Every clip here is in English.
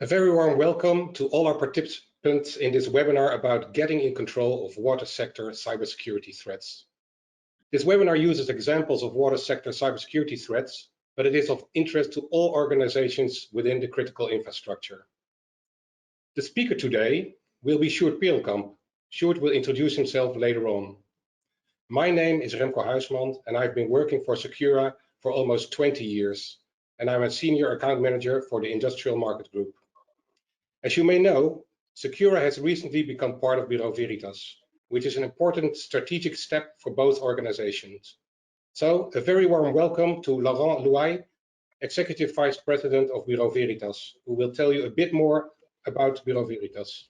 A very warm welcome to all our participants in this webinar about getting in control of water sector cybersecurity threats. This webinar uses examples of water sector cybersecurity threats, but it is of interest to all organizations within the critical infrastructure. The speaker today will be Sjoerd Peelkamp. Sjoerd will introduce himself later on. My name is Remco Huisman and I've been working for Secura for almost 20 years, and I'm a senior account manager for the Industrial Market Group. As you may know, Secura has recently become part of Bureau Veritas, which is an important strategic step for both organizations. So a very warm welcome to Laurent Louay, Executive Vice President of Bureau Veritas, who will tell you a bit more about Bureau Veritas.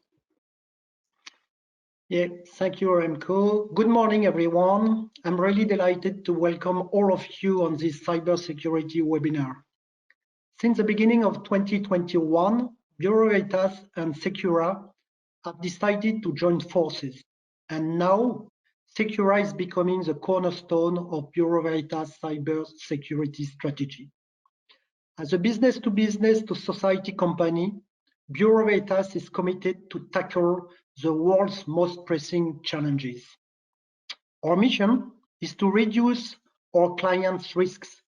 Yeah, thank you, Remco. Good morning, everyone. I'm really delighted to welcome all of you on this cybersecurity webinar. Since the beginning of 2021, Bureau Veritas and Secura have decided to join forces, and now Secura is becoming the cornerstone of Bureau Veritas' cybersecurity strategy. As a business-to-business to society company, Bureau Veritas is committed to tackle the world's most pressing challenges. Our mission is to reduce our clients' risks,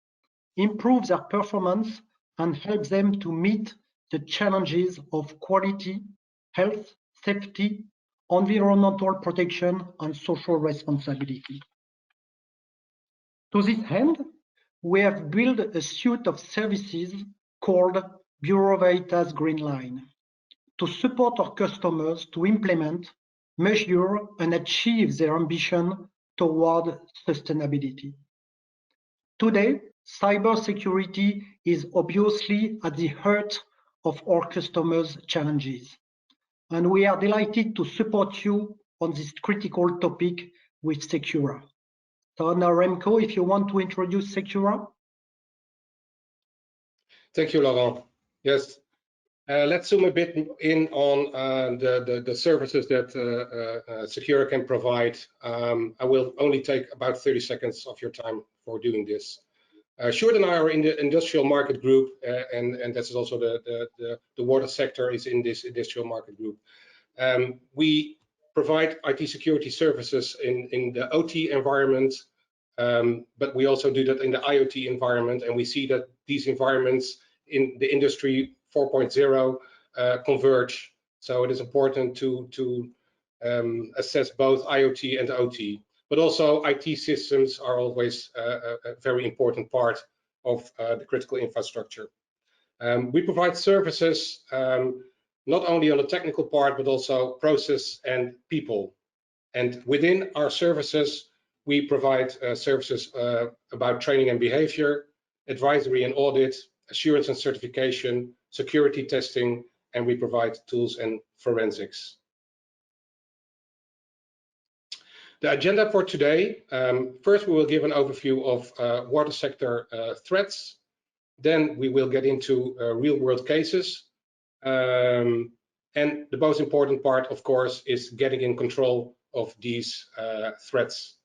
improve their performance, and help them to meet the challenges of quality, health, safety, environmental protection, and social responsibility. To this end, we have built a suite of services called Bureau Veritas Green Line to support our customers to implement, measure, and achieve their ambition toward sustainability. Today, cybersecurity is obviously at the heart of our customers' challenges, and we are delighted to support you on this critical topic with Secura. So now, Remco, if you want to introduce Secura. Thank you, Laurent. Yes, let's zoom a bit in on the services that Secura can provide. I will only take about 30 seconds of your time for doing this. Sjoerd and I are in the Industrial Market Group, and that's also the water sector is in this Industrial Market Group. We provide IT security services in the OT environment, but we also do that in the IoT environment, and we see that these environments in the industry 4.0 converge. So it is important to assess both IoT and OT, but also IT systems are always a very important part of the critical infrastructure. We provide services not only on the technical part, but also process and people. And within our services, we provide services about training and behavior, advisory and audit, assurance and certification, security testing, and we provide tools and forensics. The agenda for today, first we will give an overview of water sector threats. Then we will get into real-world cases. And the most important part, of course, is getting in control of these threats.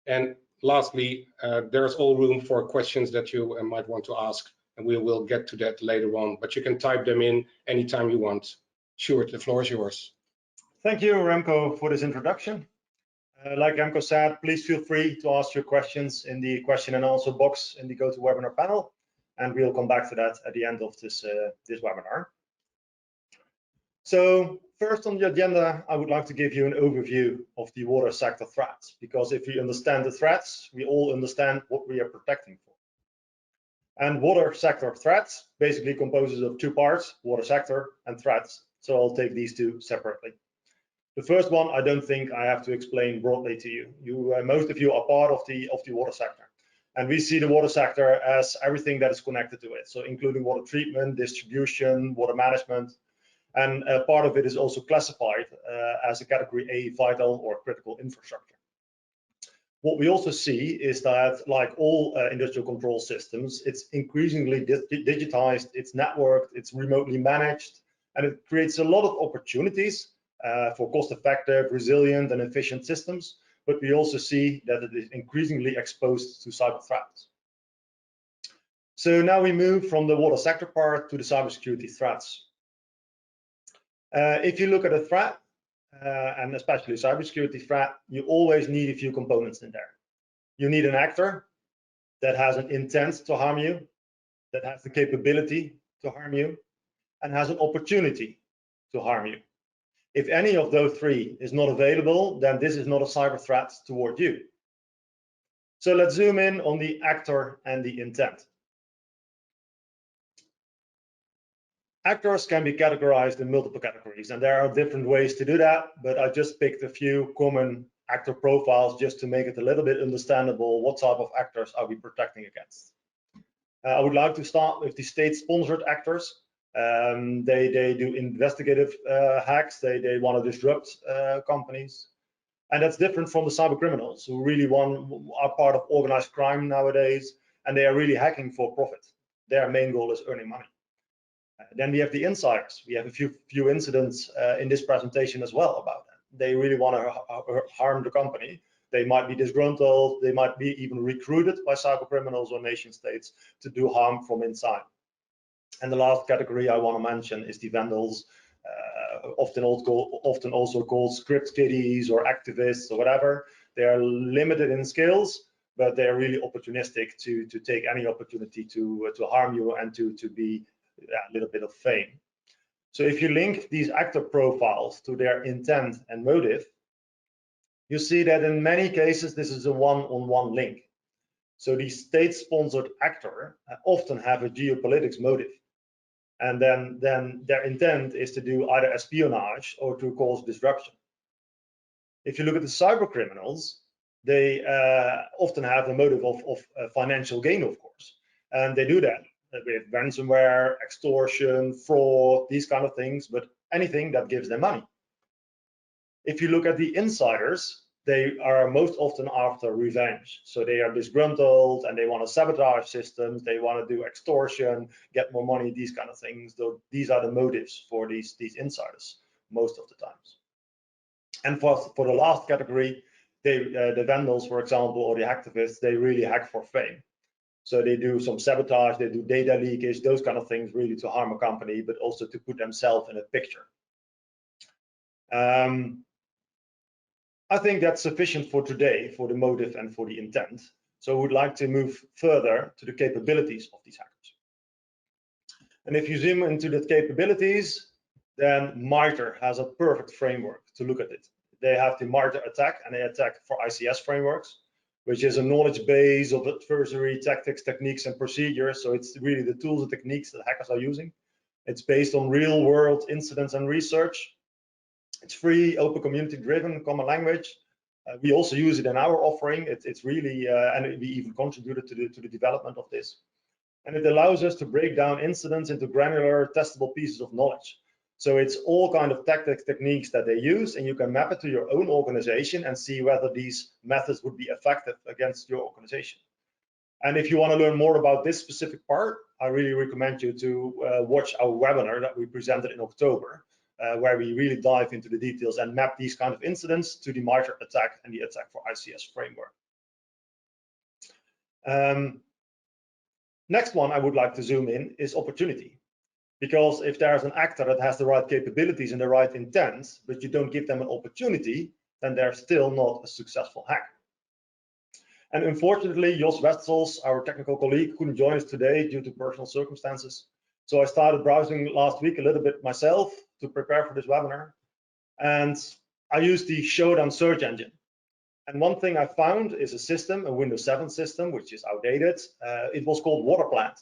And lastly, there's all room for questions that you might want to ask, and we will get to that later on, but you can type them in anytime you want. Sjoerd, the floor is yours. Thank you, Remco, for this introduction. Like Remco said, please feel free to ask your questions in the question and answer box in the GoToWebinar panel, and we'll come back to that at the end of this webinar. So first on the agenda, I would like to give you an overview of the water sector threats, because if we understand the threats, we all understand what we are protecting for. And water sector threats basically composes of two parts, water sector and threats. So I'll take these two separately. The first one, I don't think I have to explain broadly to you. Most of you are part of the water sector. And we see the water sector as everything that is connected to it. So including water treatment, distribution, water management. And part of it is also classified as a category A vital or critical infrastructure. What we also see is that, like all industrial control systems, it's increasingly digitized, it's networked, it's remotely managed, and it creates a lot of opportunities for cost-effective, resilient, and efficient systems. But we also see that it is increasingly exposed to cyber threats. So now we move from the water sector part to the cybersecurity threats. If you look at a threat, and especially cybersecurity threat, you always need a few components in there. You need an actor that has an intent to harm you, that has the capability to harm you, and has an opportunity to harm you. If any of those three is not available, then this is not a cyber threat toward you. So let's zoom in on the actor and the intent. Actors can be categorized in multiple categories, and there are different ways to do that, but I just picked a few common actor profiles just to make it a little bit understandable what type of actors are we protecting against. I would like to start with the state-sponsored actors. They do investigative hacks, they want to disrupt companies. And that's different from the cyber criminals who really are part of organized crime nowadays, and they are really hacking for profit. Their main goal is earning money. Then we have the insiders. We have a few incidents in this presentation as well about that. They really want to harm the company. They might be disgruntled. They might be even recruited by cyber criminals or nation states to do harm from inside. And the last category I want to mention is the vandals, often also called script kiddies or activists or whatever. They are limited in skills, but they are really opportunistic to take any opportunity to harm you and to be a little bit of fame. So if you link these actor profiles to their intent and motive, you see that in many cases this is a one-on-one link. So the state-sponsored actor often have a geopolitics motive, and then their intent is to do either espionage or to cause disruption. If you look at the cyber criminals, they often have a motive of financial gain, of course, and they do that with ransomware, extortion, fraud, these kind of things, but anything that gives them money. If you look at the insiders, they are most often after revenge. So they are disgruntled and they want to sabotage systems, they want to do extortion, get more money, these kind of things. These are the motives for these insiders most of the times. And for the last category, the vandals, for example, or the activists, they really hack for fame. So they do some sabotage, they do data leakage, those kind of things, really to harm a company, but also to put themselves in a picture. I think that's sufficient for today for the motive and for the intent. So I would like to move further to the capabilities of these hackers. And if you zoom into the capabilities, then MITRE has a perfect framework to look at it. They have the MITRE attack, and they attack for ICS frameworks, which is a knowledge base of adversary tactics, techniques, and procedures. So it's really the tools and techniques that hackers are using. It's based on real world incidents and research. It's free, open, community driven, common language. We also use it in our offering. It's really, and we even contributed to the development of this. And it allows us to break down incidents into granular, testable pieces of knowledge. So it's all kind of tactics, techniques that they use, and you can map it to your own organization and see whether these methods would be effective against your organization. And if you want to learn more about this specific part, I really recommend you to watch our webinar that we presented in October, where we really dive into the details and map these kind of incidents to the MITRE attack and the attack for ICS framework. Next one I would like to zoom in is opportunity. Because if there's an actor that has the right capabilities and the right intent, but you don't give them an opportunity, then they're still not a successful hack. And unfortunately, Jos Westels, our technical colleague, couldn't join us today due to personal circumstances. So I started browsing last week a little bit myself to prepare for this webinar. And I used the Showdown search engine. And one thing I found is a system, a Windows 7 system, which is outdated. It was called Waterplant.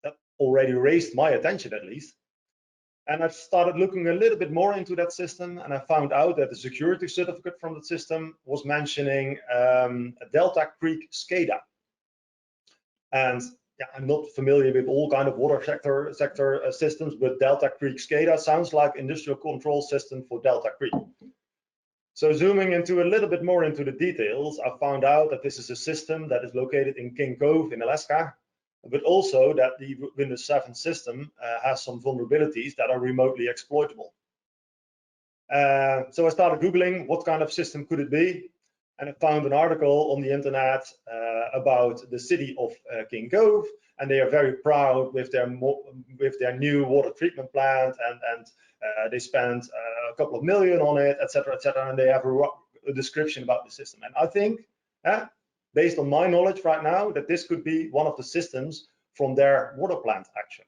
That already raised my attention, at least. And I started looking a little bit more into that system, and I found out that the security certificate from the system was mentioning a Delta Creek SCADA. And yeah, I'm not familiar with all kind of water sector systems, but Delta Creek SCADA sounds like industrial control system for Delta Creek. So zooming into a little bit more into the details, I found out that this is a system that is located in King Cove in Alaska, but also that the Windows 7 system has some vulnerabilities that are remotely exploitable. So I started Googling what kind of system could it be. And I found an article on the internet about the city of King Cove, and they are very proud with their new water treatment plant, and they spent a couple of million on it, etc., etc. And they have a description about the system. And I think, based on my knowledge right now, that this could be one of the systems from their water plant actually.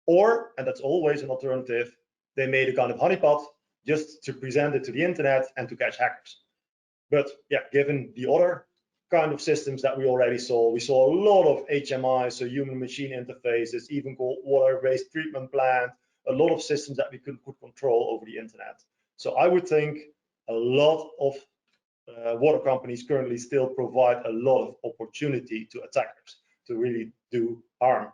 Or, and that's always an alternative, they made a kind of honeypot just to present it to the internet and to catch hackers. But yeah, given the other kind of systems that we already saw, we saw a lot of HMI, so human machine interfaces, even called water-based treatment plant, a lot of systems that we could control over the internet. So I would think a lot of water companies currently still provide a lot of opportunity to attackers to really do harm.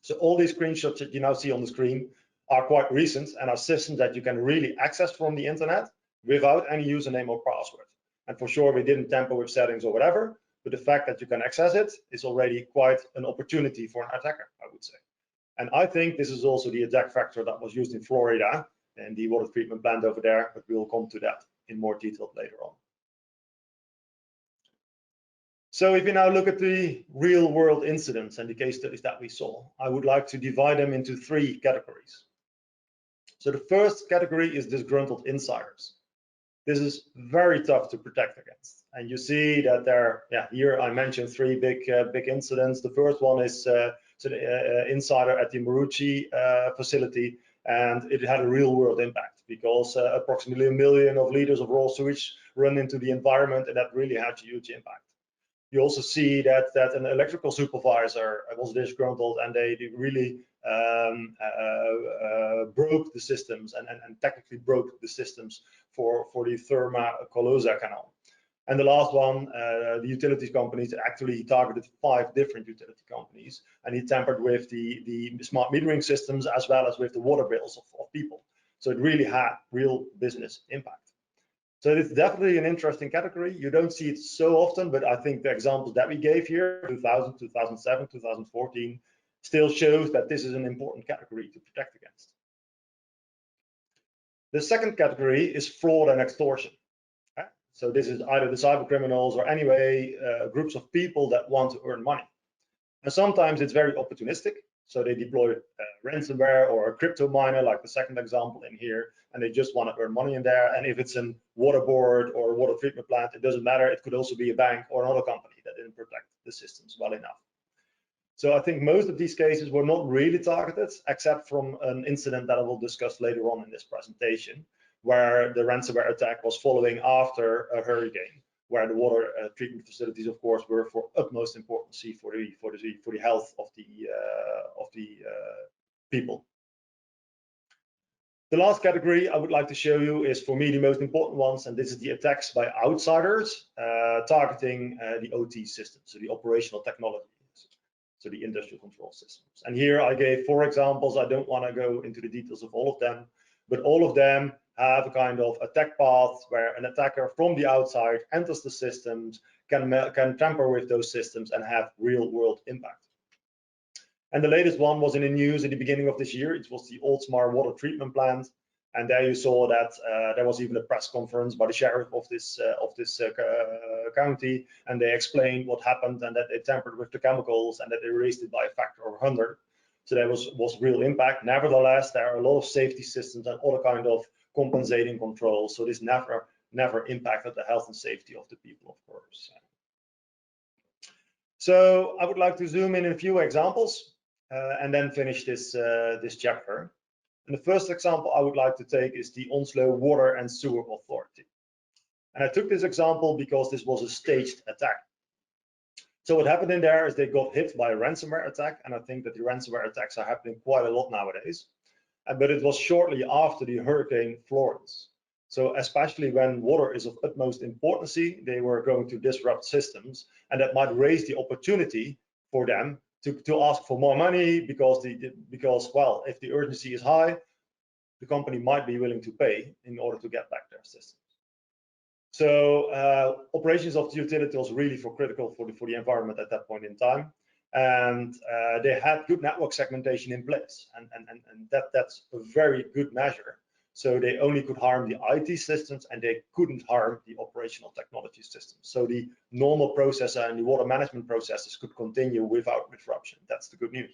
So all these screenshots that you now see on the screen are quite recent and are systems that you can really access from the internet without any username or password. And for sure, we didn't tamper with settings or whatever, but the fact that you can access it is already quite an opportunity for an attacker, I would say. And I think this is also the attack vector that was used in Florida and the water treatment plant over there, but we'll come to that in more detail later on. So if you now look at the real world incidents and the case studies that we saw, I would like to divide them into 3 categories. So the first category is disgruntled insiders. This is very tough to protect against. And you see that there, here I mentioned 3 big incidents. The first one is insider at the Marucci facility, and it had a real world impact because approximately 1 million of liters of raw sewage run into the environment, and that really had a huge impact. You also see that an electrical supervisor was disgruntled, and they really broke the systems and technically broke the systems for the Therma Colosa canal. And the last one, the utilities companies actually targeted 5 different utility companies, and he tampered with the smart metering systems as well as with the water bills of people. So it really had real business impact. So it's definitely an interesting category. You don't see it so often, but I think the examples that we gave here, 2000, 2007, 2014, still shows that this is an important category to protect against. The second category is fraud and extortion. So this is either the cyber criminals or anyway groups of people that want to earn money. And sometimes it's very opportunistic. So they deploy ransomware or a crypto miner, like the second example in here, and they just want to earn money in there. And if it's a water board or a water treatment plant, it doesn't matter. It could also be a bank or another company that didn't protect the systems well enough. So I think most of these cases were not really targeted, except from an incident that I will discuss later on in this presentation, where the ransomware attack was following after a hurricane, where the water treatment facilities, of course, were for utmost importance for the health of the people. The last category I would like to show you is, for me, the most important ones, and this is the attacks by outsiders targeting the OT systems, so the operational technology, so the industrial control systems. And here I gave 4 examples. I don't want to go into the details of all of them, but all of them have a kind of attack path where an attacker from the outside enters the systems, can tamper with those systems and have real world impact. And the latest one was in the news at the beginning of this year. It was the Oldsmar water treatment plant. And there you saw that there was even a press conference by the sheriff of this county, and they explained what happened and that they tampered with the chemicals and that they raised it by a factor of 100. So there was real impact. Nevertheless, there are a lot of safety systems and other kind of compensating controls. So this never impacted the health and safety of the people, of course. So I would like to zoom in a few examples and then finish this chapter. And the first example I would like to take is the Onslow Water and Sewer Authority. And I took this example because this was a staged attack. So what happened in there is they got hit by a ransomware attack, and I think that the ransomware attacks are happening quite a lot nowadays. But it was shortly after the Hurricane Florence. So especially when water is of utmost importance, they were going to disrupt systems, and that might raise the opportunity for them to ask for more money because well, if the urgency is high, the company might be willing to pay in order to get back their systems. So operations of the utility was really critical for the environment at that point in time, and they had good network segmentation in place, and that's a very good measure. So they only could harm the IT systems and they couldn't harm the operational technology systems. So the normal processor and the water management processes could continue without disruption. That's the good news.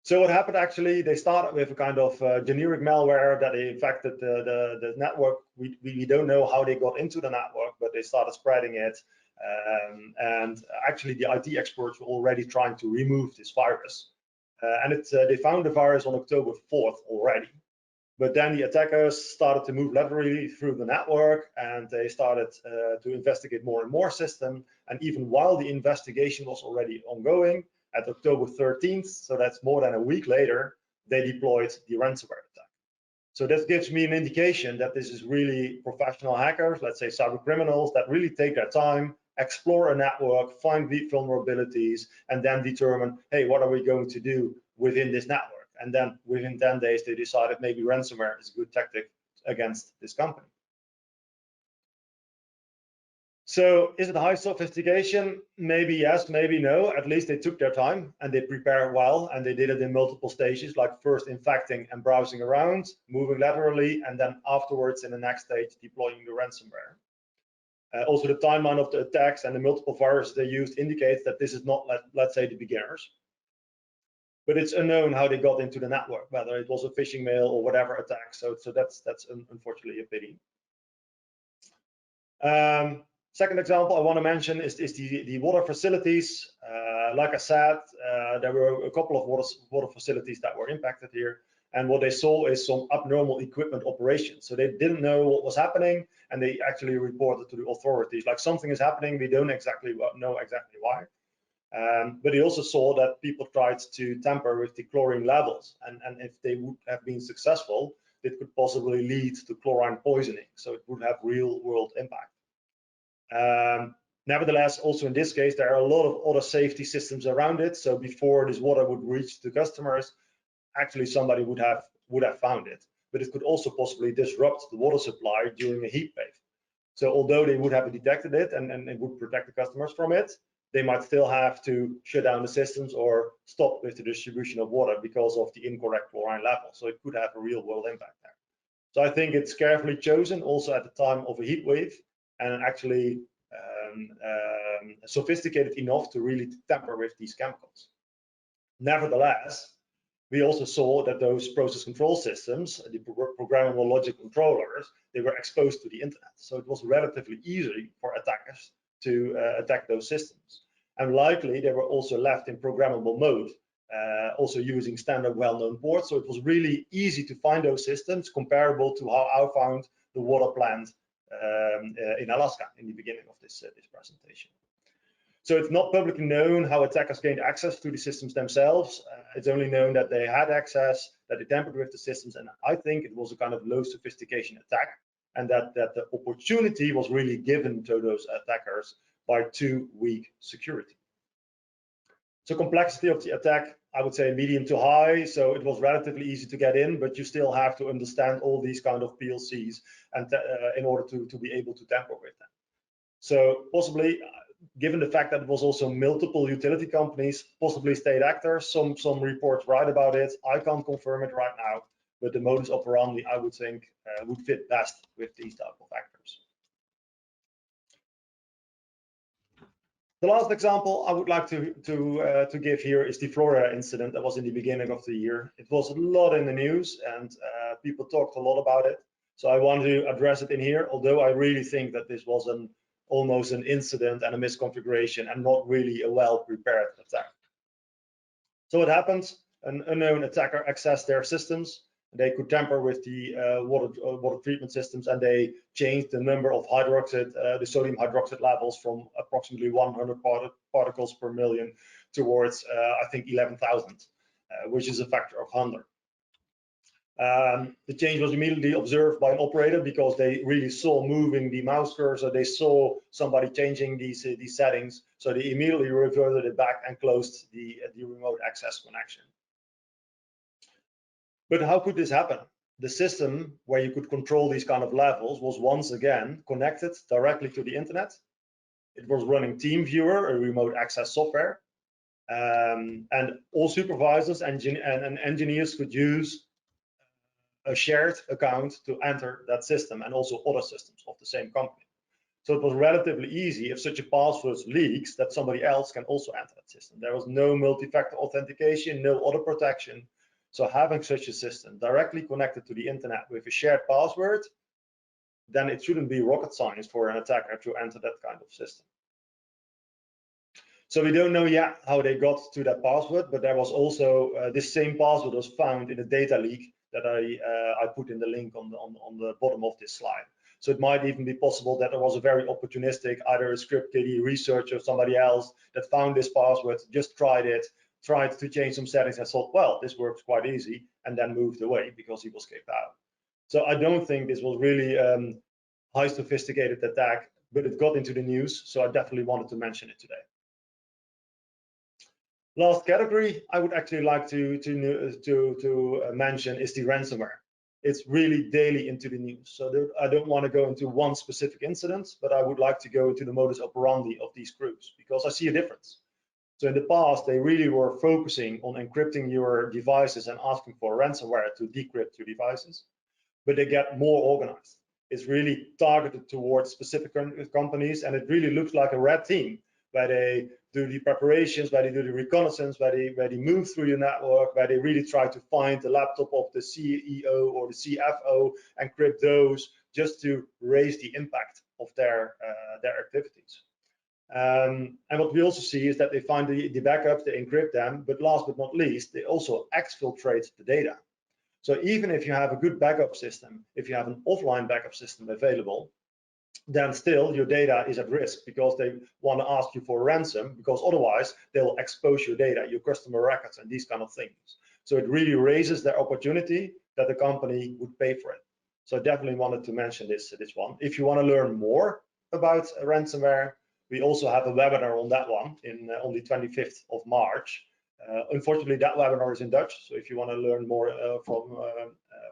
So what happened actually, they started with a kind of generic malware that infected the network. We don't know how they got into the network, but they started spreading it. And actually the IT experts were already trying to remove this virus. They found the virus on October 4th already. But then the attackers started to move laterally through the network, and they started to investigate more and more systems. And even while the investigation was already ongoing, at October 13th, so that's more than a week later, they deployed the ransomware attack. So that gives me an indication that this is really professional hackers, let's say cyber criminals, that really take their time, explore a network, find weak vulnerabilities, and then determine, hey, what are we going to do within this network? And then within 10 days, they decided maybe ransomware is a good tactic against this company. So is it high sophistication? Maybe yes, maybe no. At least they took their time and they prepared well, and they did it in multiple stages, like first infecting and browsing around, moving laterally, and then afterwards in the next stage deploying the ransomware. Also, the timeline of the attacks and the multiple viruses they used indicates that this is not, let's say, the beginners. But it's unknown how they got into the network, whether it was a phishing mail or whatever attack. So that's unfortunately a pity. Second example I want to mention is the water facilities. Like I said, there were a couple of water facilities that were impacted here. And what they saw is some abnormal equipment operations. So they didn't know what was happening, and they actually reported to the authorities, like something is happening, we don't exactly know exactly why. But they also saw that people tried to tamper with the chlorine levels, and if they would have been successful, it could possibly lead to chlorine poisoning, so it would have real-world impact. Nevertheless, also in this case, there are a lot of other safety systems around it, so before this water would reach the customers, actually somebody would have found it. But it could also possibly disrupt the water supply during a heat wave. So although they would have detected it and it would protect the customers from it, they might still have to shut down the systems or stop with the distribution of water because of the incorrect chlorine level. So it could have a real world impact there. So I think it's carefully chosen also at the time of a heat wave, and actually sophisticated enough to really tamper with these chemicals. Nevertheless, we also saw that those process control systems, the programmable logic controllers, they were exposed to the internet. So it was relatively easy for attackers to attack those systems. And likely they were also left in programmable mode, also using standard well-known ports. So it was really easy to find those systems, comparable to how I found the water plant in Alaska in the beginning of this presentation. So it's not publicly known how attackers gained access to the systems themselves. It's only known that they had access, that they tampered with the systems, and I think it was a kind of low sophistication attack, and that the opportunity was really given to those attackers by too weak security. So complexity of the attack, I would say medium to high. So it was relatively easy to get in, but you still have to understand all these kind of PLCs and in order to be able to tamper with them. So possibly, given the fact that it was also multiple utility companies, possibly state actors, some reports write about it. I can't confirm it right now, but the modus operandi, I would think, would fit best with these type of actors. The last example I would like to give here is the Florida incident that was in the beginning of the year. It was a lot in the news, and people talked a lot about it. So I want to address it in here, although I really think that this was almost an incident and a misconfiguration and not really a well-prepared attack. So what happened? An unknown attacker accessed their systems. They could tamper with the water treatment systems, and they changed the number of the sodium hydroxide levels from approximately 100 particles per million towards, I think, 11,000, which is a factor of 100. The change was immediately observed by an operator because they really saw moving the mouse cursor. They saw somebody changing these settings, so they immediately reverted it back and closed the remote access connection. But how could this happen? The system where you could control these kind of levels was once again connected directly to the internet. It was running TeamViewer, a remote access software, and all supervisors and engineers could use a shared account to enter that system and also other systems of the same company. So it was relatively easy if such a password leaks that somebody else can also enter that system. There was no multi-factor authentication, no other protection. So having such a system directly connected to the internet with a shared password, then it shouldn't be rocket science for an attacker to enter that kind of system. So we don't know yet how they got to that password, but there was also this same password was found in a data leak that I put in the link on the bottom of this slide. So it might even be possible that there was a very opportunistic, either a script kiddie researcher or somebody else that found this password, just tried to change some settings and thought, well, this works quite easy, and then moved away because he was kicked out. So I don't think this was really high sophisticated attack, but it got into the news, so I definitely wanted to mention it today. Last category I would actually like to mention is the ransomware. It's really daily into the news. So I don't want to go into one specific incident, but I would like to go into the modus operandi of these groups because I see a difference. So in the past, they really were focusing on encrypting your devices and asking for ransomware to decrypt your devices, but they get more organized. It's really targeted towards specific companies, and it really looks like a red team where they do the preparations, where they do the reconnaissance, where they move through your network, where they really try to find the laptop of the CEO or the CFO, encrypt those just to raise the impact of their activities. And what we also see is that they find the backups, they encrypt them, but last but not least, they also exfiltrate the data. So even if you have a good backup system, if you have an offline backup system available, then still your data is at risk because they want to ask you for a ransom, because otherwise they'll expose your data, your customer records, and these kind of things. So it really raises their opportunity that the company would pay for it. So I definitely wanted to mention this one. If you want to learn more about ransomware, we also have a webinar on that one on the 25th of March. Unfortunately, that webinar is in Dutch, so if you want to learn more for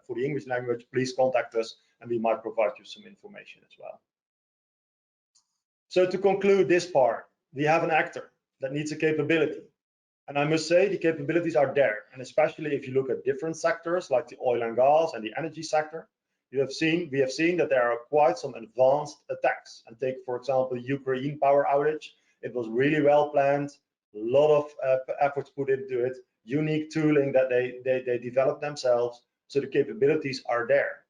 the English language, please contact us and we might provide you some information as well. So to conclude this part, we have an actor that needs a capability. And I must say the capabilities are there. And especially if you look at different sectors like the oil and gas and the energy sector, we have seen that there are quite some advanced attacks. And take, for example, the Ukraine power outage. It was really well planned, a lot of efforts put into it, unique tooling that they developed themselves. So the capabilities are there.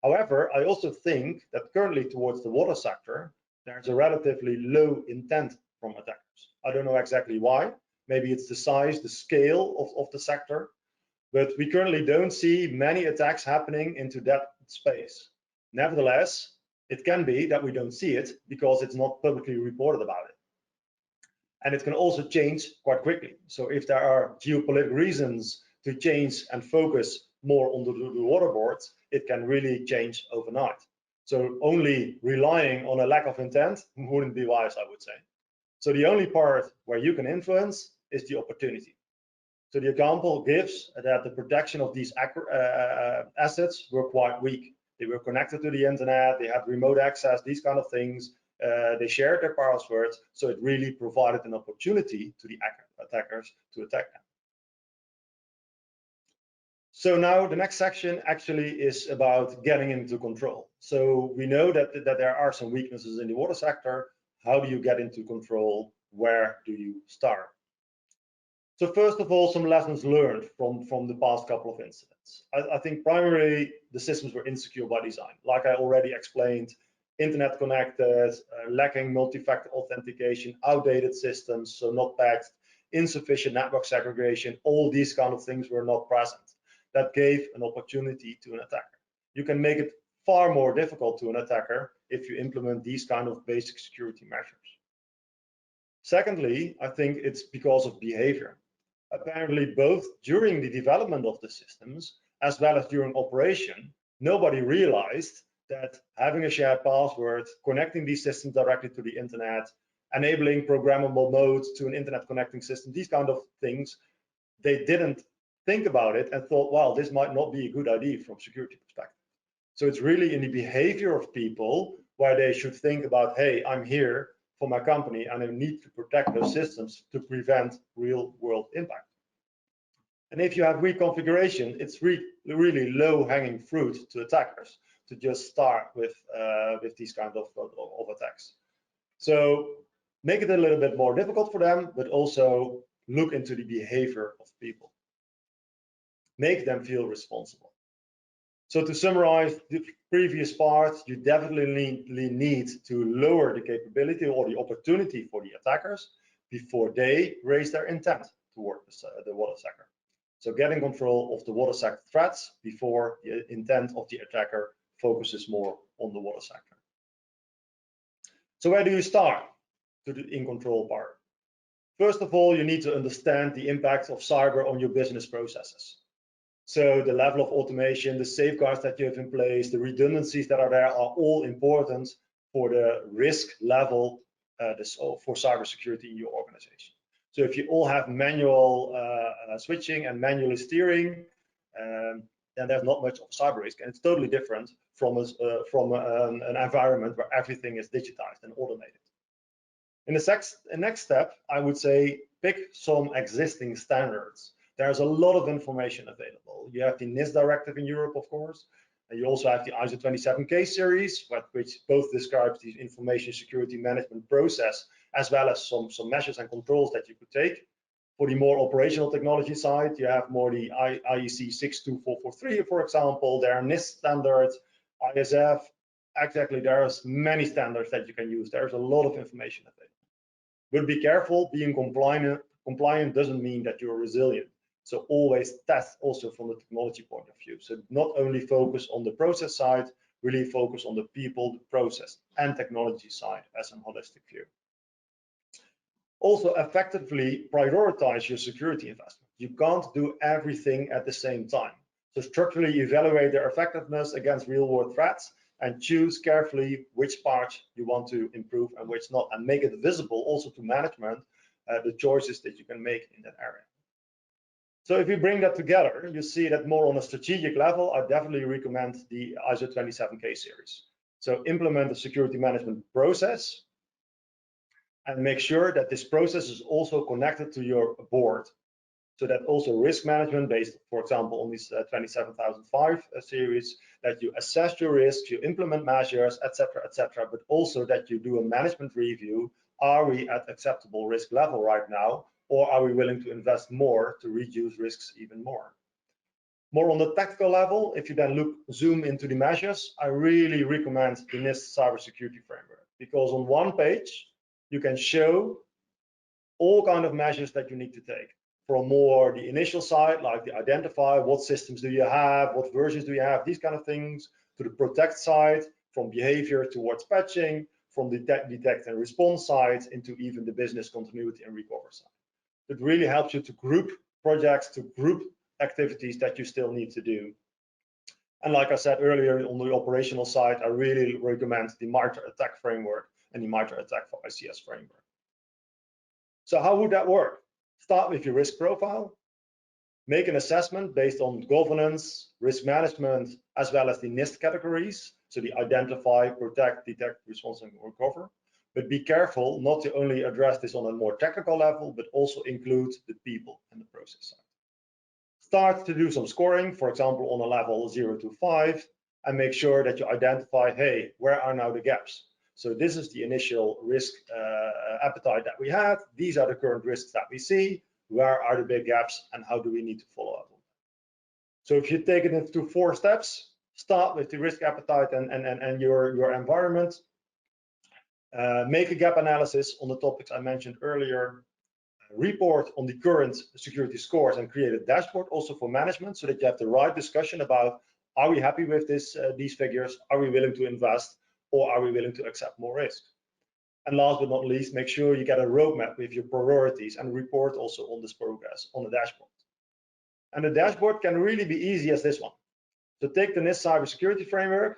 However, I also think that currently towards the water sector, there's a relatively low intent from attackers. I don't know exactly why. Maybe it's the size, the scale of the sector, but we currently don't see many attacks happening into that space. Nevertheless, it can be that we don't see it because it's not publicly reported about it. And it can also change quite quickly. So if there are geopolitical reasons to change and focus more on the waterboards, it can really change overnight. So only relying on a lack of intent wouldn't be wise, I would say. So the only part where you can influence is the opportunity. So the example gives that the protection of these assets were quite weak. They were connected to the internet, they had remote access, these kind of things. They shared their passwords, so it really provided an opportunity to the attackers to attack them. So now the next section actually is about getting into control. So we know that there are some weaknesses in the water sector. How do you get into control? Where do you start? So first of all, some lessons learned from the past couple of incidents. I think primarily the systems were insecure by design. Like I already explained, internet connected, lacking multi-factor authentication, outdated systems, so not patched, insufficient network segregation, all these kind of things were not present. That gave an opportunity to an attacker. You can make it far more difficult to an attacker if you implement these kind of basic security measures. Secondly, I think it's because of behavior. Apparently, both during the development of the systems as well as during operation, nobody realized that having a shared password, connecting these systems directly to the internet, enabling programmable modes to an internet connecting system, these kind of things, they didn't think about it and thought, wow, this might not be a good idea from security perspective. So it's really in the behavior of people where they should think about, hey, I'm here for my company and I need to protect those systems to prevent real world impact. And if you have weak configuration, it's really low-hanging fruit to attackers to just start with these kinds of attacks. So make it a little bit more difficult for them, but also look into the behavior of people. Make them feel responsible. So to summarize the previous part, you definitely need to lower the capability or the opportunity for the attackers before they raise their intent toward the water sector. So getting control of the water sector threats before the intent of the attacker focuses more on the water sector. So where do you start to the in control part? First of all, you need to understand the impact of cyber on your business processes. So the level of automation, the safeguards that you have in place, the redundancies that are there are all important for the risk level for cybersecurity in your organization. So if you all have manual switching and manually steering, then there's not much of cyber risk, and it's totally different from an environment where everything is digitized and automated. In the next step, I would say pick some existing standards. There's a lot of information available. You have the NIST directive in Europe, of course, and you also have the ISO 27K series, which both describes the information security management process, as well as some measures and controls that you could take. For the more operational technology side, you have more the IEC 62443, for example. There are NIST standards, ISF. Exactly, there's many standards that you can use. There's a lot of information available. But be careful, being compliant doesn't mean that you're resilient. So always test also from the technology point of view. So not only focus on the process side, really focus on the people, the process, and technology side as a holistic view. Also effectively prioritize your security investment. You can't do everything at the same time. So structurally evaluate their effectiveness against real-world threats and choose carefully which parts you want to improve and which not, and make it visible also to management, the choices that you can make in that area. So if you bring that together, you see that more on a strategic level, I definitely recommend the ISO 27K series. So implement the security management process and make sure that this process is also connected to your board. So that also risk management based, for example, on this 27005 series, that you assess your risks, you implement measures, etc., but also that you do a management review. Are we at acceptable risk level right now? Or are we willing to invest more to reduce risks even more? More on the tactical level, if you then zoom into the measures, I really recommend the NIST Cybersecurity Framework, because on one page, you can show all kinds of measures that you need to take. From more the initial side, like the identify, what systems do you have, what versions do you have, these kind of things, to the protect side, from behavior towards patching, from the detect and response side into even the business continuity and recover side. It really helps you to group projects, to group activities that you still need to do. And like I said earlier, on the operational side, I really recommend the MITRE ATT&CK framework and the MITRE ATT&CK for ICS framework. So how would that work? Start with your risk profile, make an assessment based on governance, risk management, as well as the NIST categories. So the identify, protect, detect, response, and recover. But be careful not to only address this on a more technical level, but also include the people and the process side. Start to do some scoring, for example, on a level 0 to 5, and make sure that you identify, hey, where are now the gaps? So this is the initial risk appetite that we had. These are the current risks that we see. Where are the big gaps, and how do we need to follow up on them? So if you take it into 4 steps, start with the risk appetite and your environment. Make a gap analysis on the topics I mentioned earlier. Report on the current security scores and create a dashboard also for management, so that you have the right discussion about, are we happy with these figures? Are we willing to invest, or are we willing to accept more risk? And last but not least, make sure you get a roadmap with your priorities and report also on this progress on the dashboard. And the dashboard can really be easy as this one. So take the NIST Cybersecurity Framework,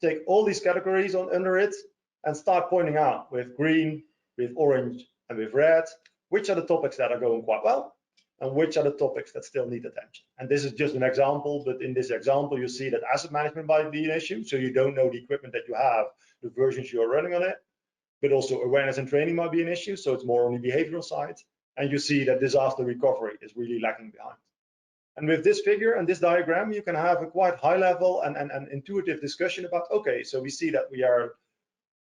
take all these categories under it, and start pointing out with green, with orange, and with red, which are the topics that are going quite well, and which are the topics that still need attention. And this is just an example, but in this example, you see that asset management might be an issue, so you don't know the equipment that you have, the versions you are running on it, but also awareness and training might be an issue, so it's more on the behavioral side. And you see that disaster recovery is really lagging behind. And with this figure and this diagram, you can have a quite high level and intuitive discussion about, okay, so we see that we are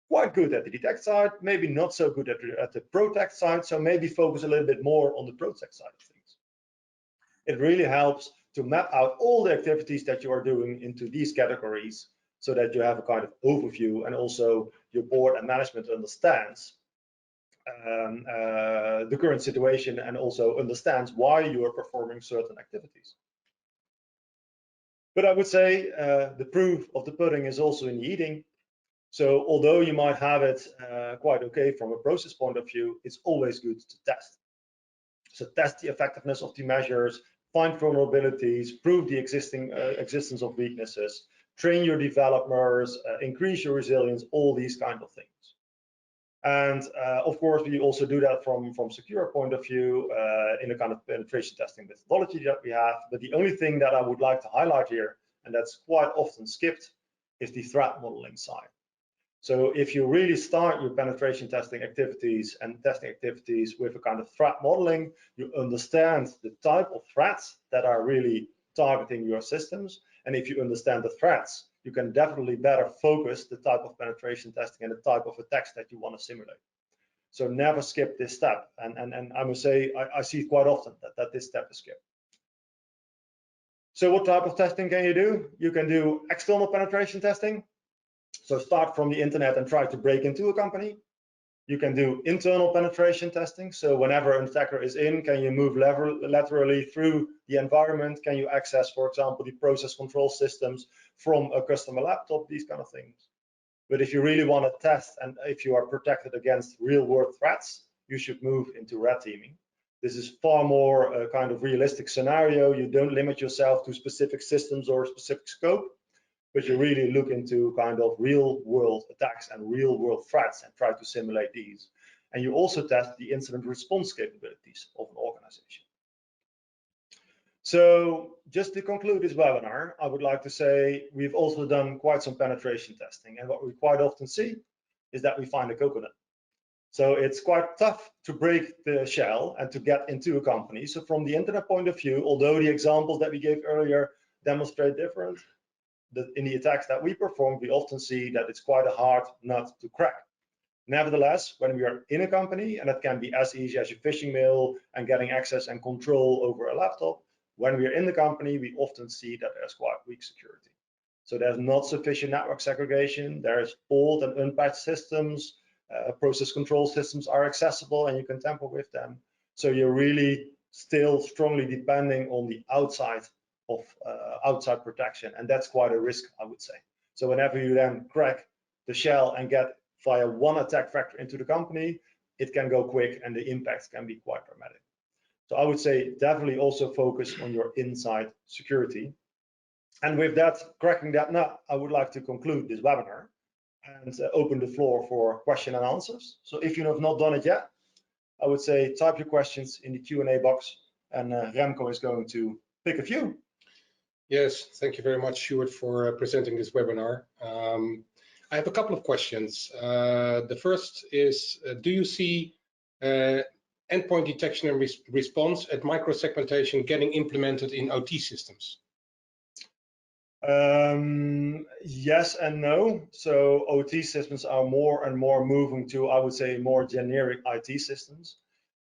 quite good at the detect side, maybe not so good at the protect side, so maybe focus a little bit more on the protect side of things. It really helps to map out all the activities that you are doing into these categories so that you have a kind of overview, and also your board and management understands the current situation and also understands why you are performing certain activities. But I would say the proof of the pudding is also in the eating. So although you might have it quite okay from a process point of view, it's always good to test. So test the effectiveness of the measures, find vulnerabilities, prove the existence of weaknesses, train your developers, increase your resilience, all these kind of things. And of course, we also do that from secure point of view in a kind of penetration testing methodology that we have. But the only thing that I would like to highlight here, and that's quite often skipped, is the threat modeling side. So if you really start your penetration testing activities and testing activities with a kind of threat modeling, you understand the type of threats that are really targeting your systems. And if you understand the threats, you can definitely better focus the type of penetration testing and the type of attacks that you want to simulate. So never skip this step. And I must say, I see quite often that this step is skipped. So what type of testing can you do? You can do external penetration testing. So start from the internet and try to break into a company. You can do internal penetration testing. So whenever an attacker is in, can you move laterally through the environment? Can you access, for example, the process control systems from a customer laptop, these kind of things. But if you really want to test and if you are protected against real world threats, you should move into red teaming. This is far more a kind of realistic scenario. You don't limit yourself to specific systems or specific scope, but you really look into kind of real world attacks and real world threats and try to simulate these. And you also test the incident response capabilities of an organization. So just to conclude this webinar, I would like to say we've also done quite some penetration testing. And what we quite often see is that we find a coconut. So it's quite tough to break the shell and to get into a company. So from the internet point of view, although the examples that we gave earlier demonstrate different, in the attacks that we perform, we often see that it's quite a hard nut to crack. Nevertheless, when we are in a company, and that can be as easy as your phishing mail and getting access and control over a laptop, when we are in the company, we often see that there's quite weak security. So there's not sufficient network segregation, there's old and unpatched systems, process control systems are accessible and you can tamper with them. So you're really still strongly depending on the outside of outside protection, and that's quite a risk, I would say. So whenever you then crack the shell and get via one attack vector into the company, it can go quick and the impact can be quite dramatic. So I would say definitely also focus on your inside security. And with that, cracking that nut, I would like to conclude this webinar and open the floor for question and answers. So if you have not done it yet, I would say type your questions in the Q&A box, and Remco is going to pick a few. Yes, thank you very much, Stuart, for presenting this webinar. I have a couple of questions. The first is, do you see endpoint detection and response at microsegmentation getting implemented in OT systems? Yes and no. So OT systems are more and more moving to, I would say, more generic IT systems.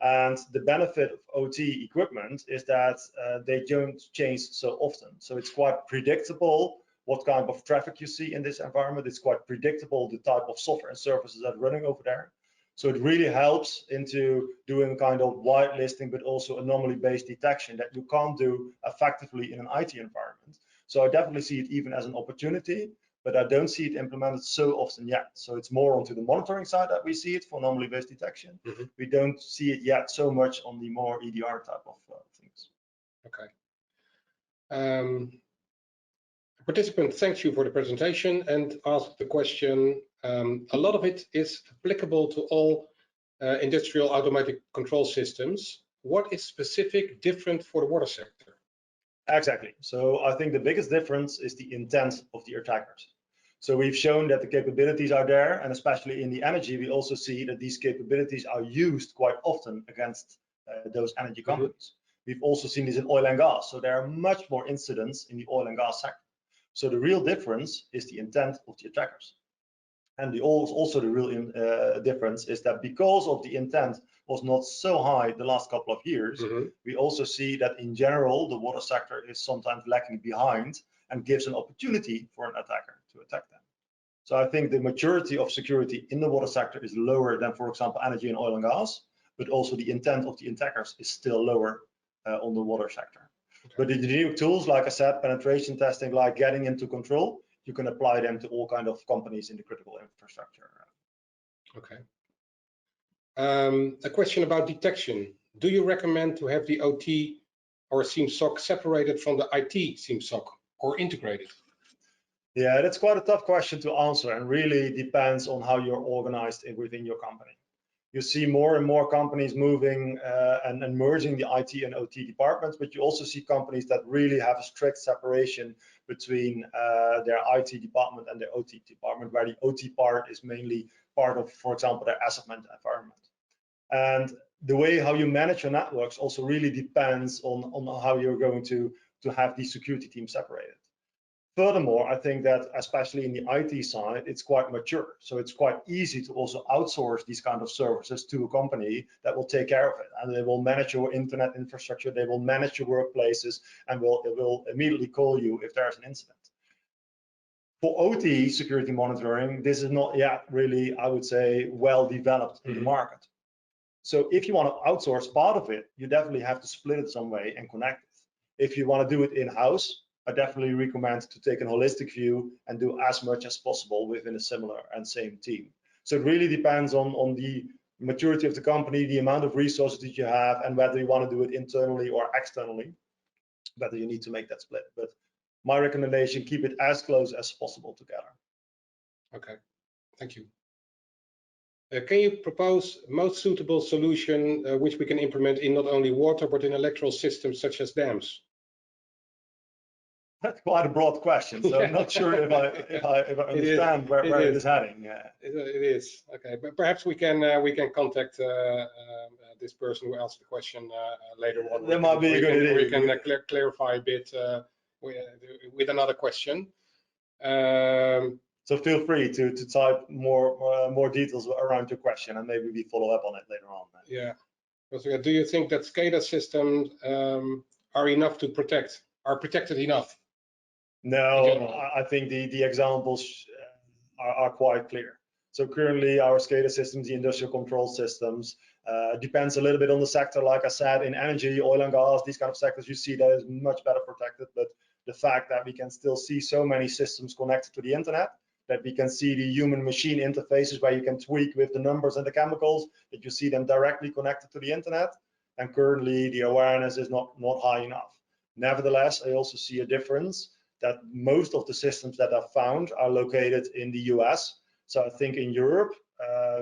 And the benefit of OT equipment is that they don't change so often. So it's quite predictable what kind of traffic you see in this environment. It's quite predictable the type of software and services that are running over there. So it really helps into doing kind of whitelisting, but also anomaly-based detection that you can't do effectively in an IT environment. So I definitely see it even as an opportunity, but I don't see it implemented so often yet. So it's more onto the monitoring side that we see it for anomaly-based detection. Mm-hmm. We don't see it yet so much on the more EDR type of things. Okay. A participant thanks you for the presentation and asked the question, a lot of it is applicable to all industrial automatic control systems. What is specific different for the water sector? Exactly. So I think the biggest difference is the intent of the attackers. So we've shown that the capabilities are there, and especially in the energy, we also see that these capabilities are used quite often against those energy companies. We've also seen this in oil and gas. So there are much more incidents in the oil and gas sector. So the real difference is the intent of the attackers. And also the real difference is that because of the intent was not so high the last couple of years, we also see that in general, the water sector is sometimes lagging behind and gives an opportunity for an attacker to attack them. So I think the maturity of security in the water sector is lower than, for example, energy and oil and gas, but also the intent of the attackers is still lower on the water sector. But the new tools, like I said, penetration testing, like getting into control, you can apply them to all kinds of companies in the critical infrastructure. Okay. A question about detection. Do you recommend to have the OT or SIEM SOC separated from the IT SIEM SOC or integrated? Yeah, that's quite a tough question to answer, and really depends on how you're organized within your company. You see more and more companies moving and merging the IT and OT departments, but you also see companies that really have a strict separation between their IT department and their OT department, where the OT part is mainly part of, for example, their asset management environment. And the way how you manage your networks also really depends on how you're going to have these security teams separated. Furthermore, I think that especially in the IT side, it's quite mature. So it's quite easy to also outsource these kind of services to a company that will take care of it. And they will manage your internet infrastructure, they will manage your workplaces, and will immediately call you if there's an incident. For OT security monitoring, this is not yet really, I would say, well developed in the market. So if you want to outsource part of it, you definitely have to split it some way and connect it. If you want to do it in-house, I definitely recommend to take a holistic view and do as much as possible within a similar and same team. So it really depends on the maturity of the company, the amount of resources that you have, and whether you want to do it internally or externally, whether you need to make that split. But my recommendation, keep it as close as possible together. Okay, thank you. Can you propose most suitable solution which we can implement in not only water, but in electoral systems such as dams? That's quite a broad question, so I'm not sure if I understand where it is heading. Yeah. It is. Okay, but perhaps we can contact this person who asked the question later on. That might be a good idea. We can clarify a bit with another question. So feel free to type more details around your question, and maybe we follow up on it later on. Yeah. Do you think that SCADA systems are enough to protect? Are protected enough? No, I think the examples are quite clear. So currently our SCADA systems, the industrial control systems, depends a little bit on the sector. Like I said, in energy, oil and gas, these kind of sectors, you see that is much better protected. But the fact that we can still see so many systems connected to the internet, that we can see the human-machine interfaces where you can tweak with the numbers and the chemicals, that you see them directly connected to the internet. And currently the awareness is not high enough. Nevertheless, I also see a difference that most of the systems that are found are located in the US. So I think in Europe,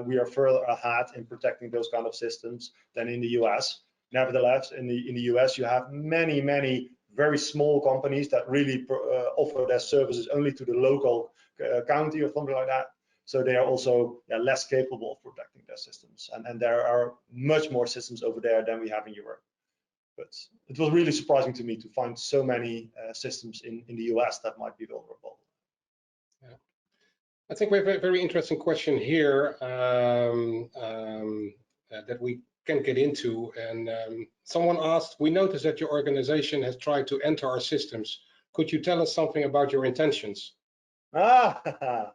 we are further ahead in protecting those kind of systems than in the US. Nevertheless, in the US, you have many very small companies that really offer their services only to the local county or something like that. So they are also less capable of protecting their systems. And there are much more systems over there than we have in Europe. But it was really surprising to me to find so many systems in the US that might be vulnerable. Yeah. I think we have a very interesting question here that we can get into. And someone asked, we noticed that your organization has tried to enter our systems. Could you tell us something about your intentions? That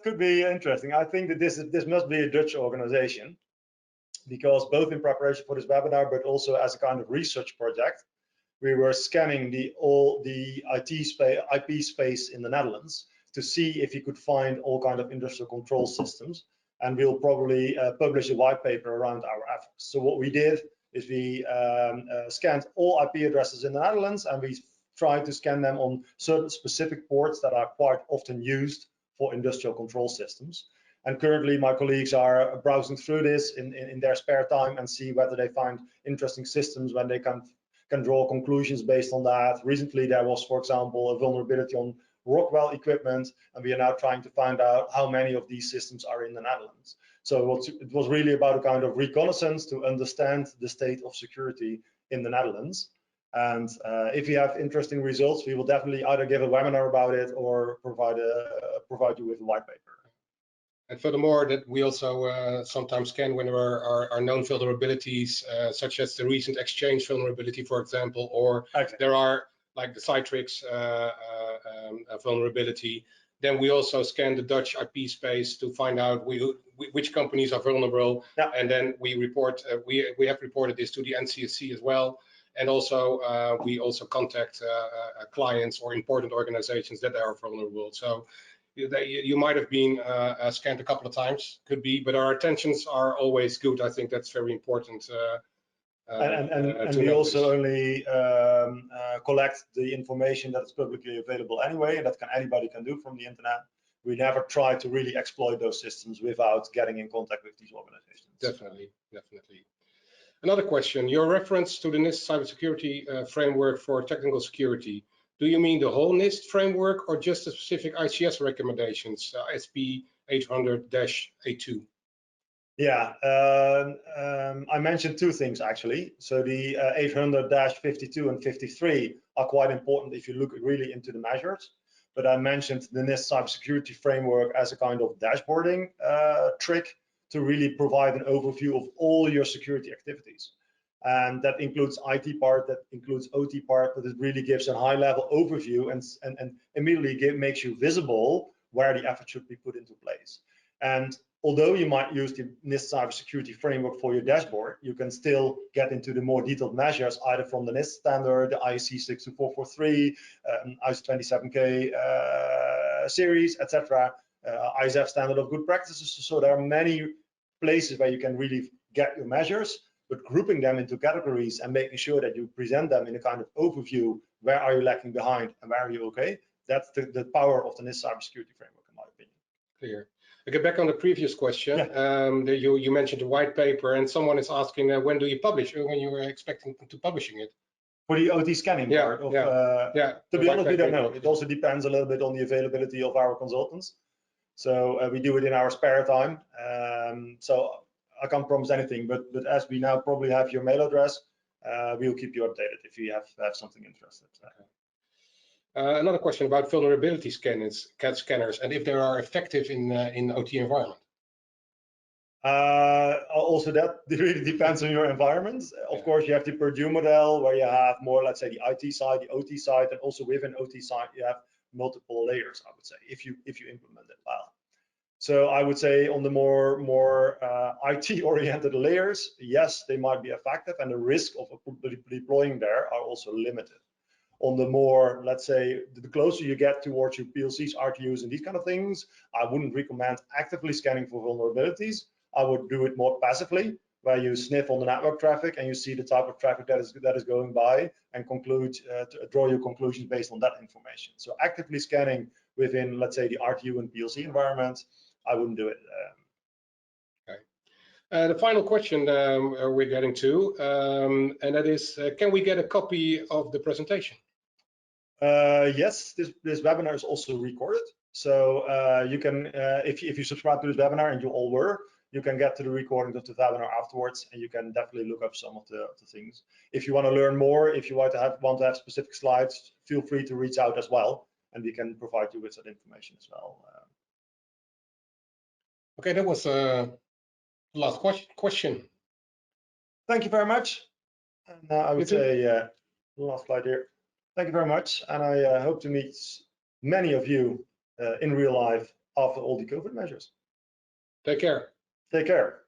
could be interesting. I think that this must be a Dutch organization, because both in preparation for this webinar, but also as a kind of research project, we were scanning all the IP space in the Netherlands to see if we could find all kind of industrial control systems. And we'll probably publish a white paper around our efforts. So what we did is we scanned all IP addresses in the Netherlands, and we tried to scan them on certain specific ports that are quite often used for industrial control systems. And currently my colleagues are browsing through this in their spare time and see whether they find interesting systems when they can draw conclusions based on that. Recently there was, for example, a vulnerability on Rockwell equipment, and we are now trying to find out how many of these systems are in the Netherlands. So it was really about a kind of reconnaissance to understand the state of security in the Netherlands. And if you have interesting results, we will definitely either give a webinar about it or provide you with a white paper. And furthermore, that we also sometimes scan when there are known vulnerabilities, such as the recent Exchange vulnerability, for example, or there are like the Citrix vulnerability. Then we also scan the Dutch IP space to find out which companies are vulnerable, and then we report. We have reported this to the NCSC as well, and also we also contact clients or important organizations that are vulnerable. So you might have been scanned a couple of times, could be, but our attentions are always good. I think that's very important. And we also only collect the information that is publicly available anyway, and that anybody can do from the internet. We never try to really exploit those systems without getting in contact with these organizations. Definitely, definitely. Another question, your reference to the NIST cybersecurity framework for technical security. Do you mean the whole NIST framework or just the specific ICS recommendations, SP 800-A2? Yeah, I mentioned two things actually. So the 800-52 and 53 are quite important if you look really into the measures. But I mentioned the NIST cybersecurity framework as a kind of dashboarding trick to really provide an overview of all your security activities. And that includes IT part, that includes OT part, but it really gives a high-level overview and immediately makes you visible where the effort should be put into place. And although you might use the NIST cybersecurity framework for your dashboard, you can still get into the more detailed measures, either from the NIST standard, the IEC 62443, ISO 27K series, etc., ISAF standard of good practices. So there are many places where you can really get your measures, but grouping them into categories and making sure that you present them in a kind of overview, where are you lacking behind and where are you okay? That's the power of the NIST cybersecurity framework, in my opinion. Clear. I get back on the previous question. Yeah. You mentioned the white paper, and someone is asking when do you publish, or when you were expecting to publishing it? For the OT scanning part of, to be honest, we don't know. It also depends a little bit on the availability of our consultants. So we do it in our spare time. So I can't promise anything, but as we now probably have your mail address, we'll keep you updated if you have something interested. Okay. Another question about vulnerability scanners, and if they are effective in OT environment. Also, that really depends on your environment. Of course, you have the Purdue model where you have more, let's say, the IT side, the OT side, and also within OT side you have multiple layers, I would say, if you implement it well. So I would say on the more IT-oriented layers, yes, they might be effective, and the risk of deploying there are also limited. On the more, let's say, the closer you get towards your PLCs, RTUs, and these kind of things, I wouldn't recommend actively scanning for vulnerabilities. I would do it more passively, where you sniff on the network traffic and you see the type of traffic that is going by, and draw your conclusions based on that information. So actively scanning within, let's say, the RTU and PLC environment, I wouldn't do it. Okay. The final question we're getting to, and that is, can we get a copy of the presentation? Yes, this webinar is also recorded. So you can, if you subscribe to this webinar, and you all were, you can get to the recording of the webinar afterwards, and you can definitely look up some of the things. If you want to learn more, if you want to have specific slides, feel free to reach out as well, and we can provide you with that information as well. Okay, that was the last question. Thank you very much. And I would say, the last slide here. Thank you very much, and I hope to meet many of you in real life after all the COVID measures. Take care. Take care.